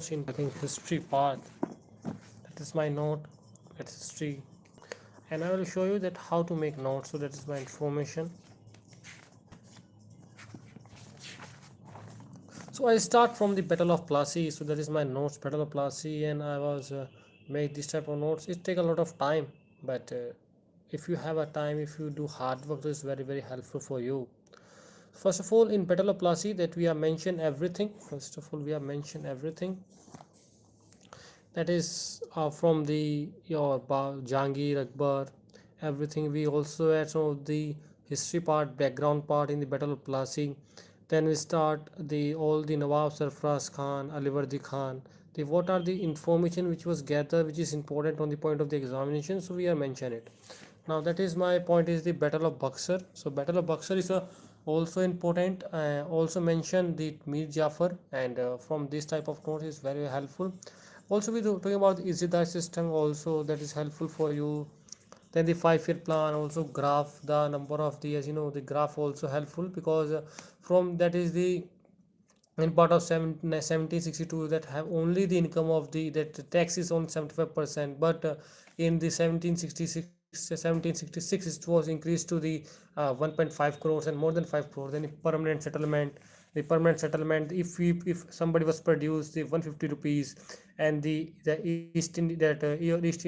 I think history part. That is my note. That's history, and I will show you that how to make notes. So that is my information. So I start from the Battle of Plassey. So that is my notes, Battle of Plassey, and I was make this type of notes. It take a lot of time, but if you have a time, if you do hard work, this is very helpful for you. First of all, in Battle of Plassey, that we have mentioned everything. First of all, we have mentioned everything. That is from the your Jahangir Akbar, everything. We also had some of the history part, background part in the Battle of Plassey. Then we start the all the Nawab Sarfraz Khan, Alivardi Khan. The what are the information which was gathered, which is important on the point of the examination. So we are mention it. Now that is my point is the Battle of Buxar. So Battle of Buxar is also important. Also mention the Mir Jafar, and from this type of note is very helpful. Also we talking about the Izidar system also, that is helpful for you. Then the 5 year plan, also graph the number of the, as you know, the graph also helpful, because from that is the in part of 1762 that have only the income of the that the tax is on 75%, but in the 1766 it was increased to the 1.5 crores and more than 5 crores. Then the permanent settlement, if somebody was produced the 150 rupees, and the east Indi- that your east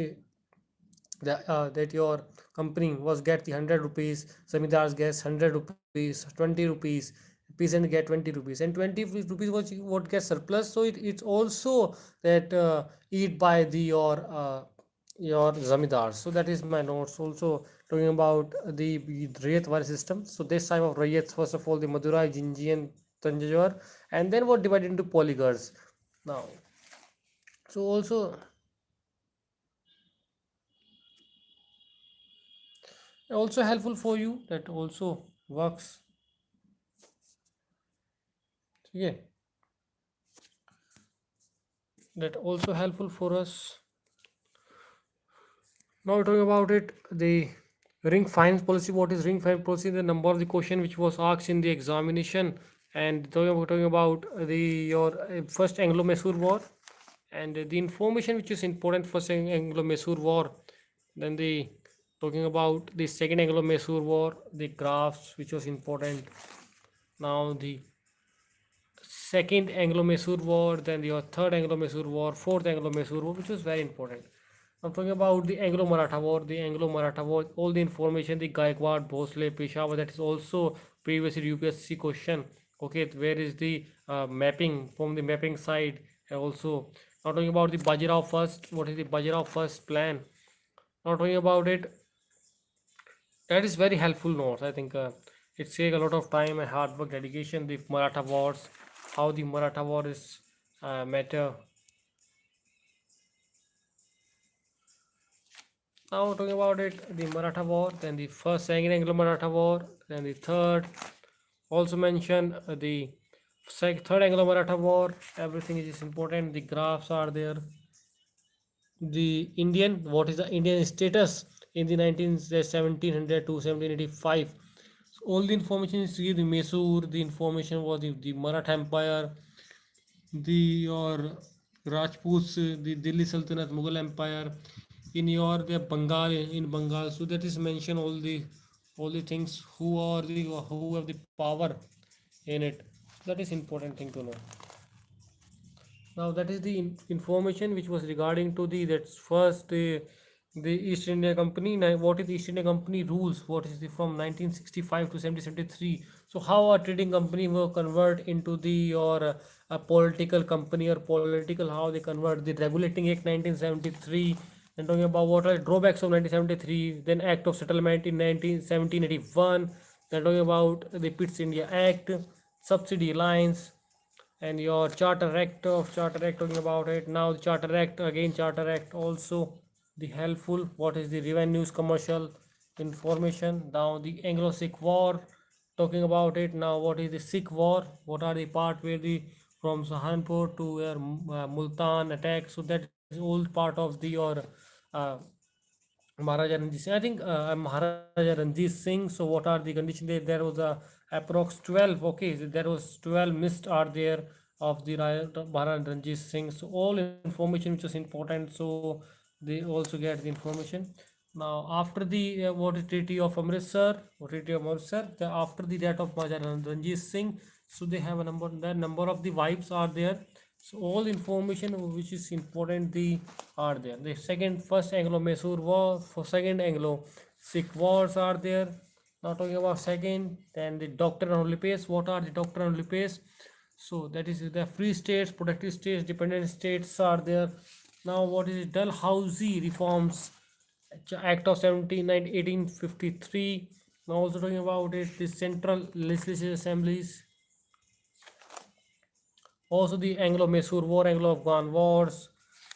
that your company was get the 100 rupees, zamindars gets 100 rupees, 20 rupees, peasant get 20 rupees, and 20 rupees what gets surplus. So it's also that eat by the your zamindars. So that is my notes. Also talking about the rayat war system. So this type of rayats, first of all the Madurai, Jinji, and Tanjore, and then what divided into polygars. Now, so also helpful for you, that also works. Yeah, that also helpful for us. Now we're talking about it, the ring fines policy. What is ring fine policy? The number of the question which was asked in the examination. And talking about the your first Anglo-Mysore war, and the information which is important for Anglo-Mysore war. Then the talking about the second Anglo-Mysore war, the graphs which was important. Now the second Anglo-Mysore War, then your third Anglo-Mysore War, fourth Anglo-Mysore War, which was very important. I'm talking about the Anglo-Maratha War, all the information, the Gaikwad, Bhosle, Peshawar, that is also previously UPSC question. Okay, where is the mapping from the mapping side? Also, not talking about the Bajirao first, what is the Bajirao first plan? Not talking about it, that is very helpful notes. I think it takes a lot of time and hard work, dedication. The Maratha wars, how the Maratha war is matter. Now talking about it, the Maratha war, then the first Anglo-Maratha war, then the third. Also mention the third Anglo-Maratha war. Everything is important. The graphs are there. The Indian, what is the Indian status in the 1700 to 1785. So all the information is here. The Mysore, the information was the Maratha Empire, the your Rajputs, the Delhi Sultanate, Mughal Empire, in your the Bengal, in Bengal. So that is mentioned all the things who have the power in it. That is important thing to know. Now that is the information which was regarding to the that's first the East India Company. Now, what is the East India Company rules? What is the from 1965 to 1773? So how a trading company will convert into the or a political company or political, how they convert the Regulating Act 1973. Then talking about what are drawbacks of 1973. Then Act of Settlement in 1781. Then talking about the Pitt's India Act, subsidy lines, and your charter act talking about it. Now the charter act, again charter act also the helpful. What is the revenues, commercial information. Now the Anglo-Sikh war talking about it. Now what is the Sikh war, what are the part where the from Sahanpur to where Multan attack. So that is all part of the your uh, Maharaja Ranjit Singh. I think Maharaja Ranjit Singh. So what are the conditions? There was a approx 12. Okay, so there was 12 missed are there of the Maharaj Ranjit Singh. So all information which is important. So they also get the information. Now after the what is Treaty of Amritsar, after the death of Maharaj Ranjit Singh, so they have a number. The number of the wives are there. So all information which is important the are there. The first Anglo-Mysore war, for second Anglo-Sikh wars are there. Now talking about second, then the doctrine on Lipes. What are the doctrine on Lipes? So that is the free states, protected states, dependent states are there. Now what is it? Dalhousie reforms, Act of 1853. Now also talking about it, the central legislative assemblies. Also the Anglo-Mysore War, Anglo-Afghan wars.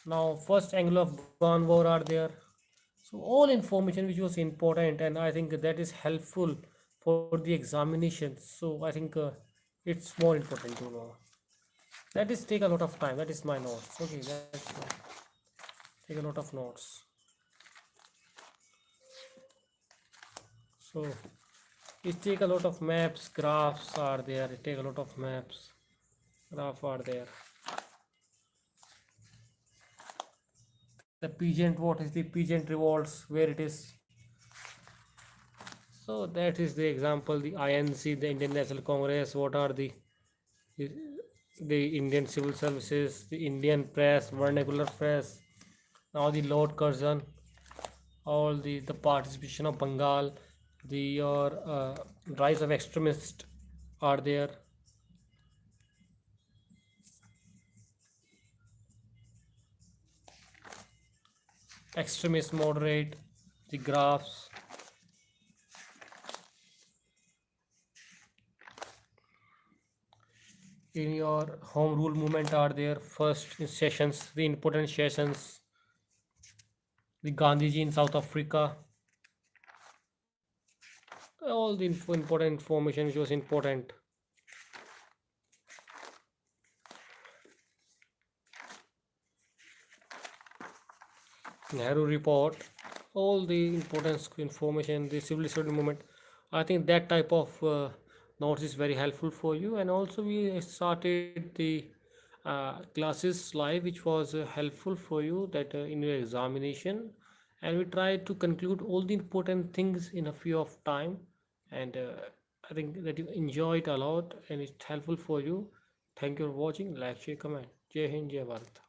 Now first Anglo-Afghan war are there. So all information which was important, and I think that is helpful for the examinations. So I think it's more important to know. That is take a lot of time. That is my notes. Okay, that's take a lot of notes. So it take a lot of maps, graphs are there. It take a lot of maps, graph are there. The peasant, what is the peasant revolts, where it is. So that is the example. The INC, the Indian National Congress. What are the Indian civil services, the Indian press, vernacular press. Now the Lord Curzon, all the participation of Bengal, the your rise of extremists are there. Extremist, moderate, the graphs. In your home rule movement are there. First sessions, the important sessions. The Gandhiji in South Africa. All the important information which was important. Nehru report, all the important information, the civil society movement. I think that type of notes is very helpful for you. And also we started the classes live, which was helpful for you that in your examination. And we tried to conclude all the important things in a few of time. And I think that you enjoy it a lot and it's helpful for you. Thank you for watching. Like, share, comment. Jai Hind, Jai Bharat.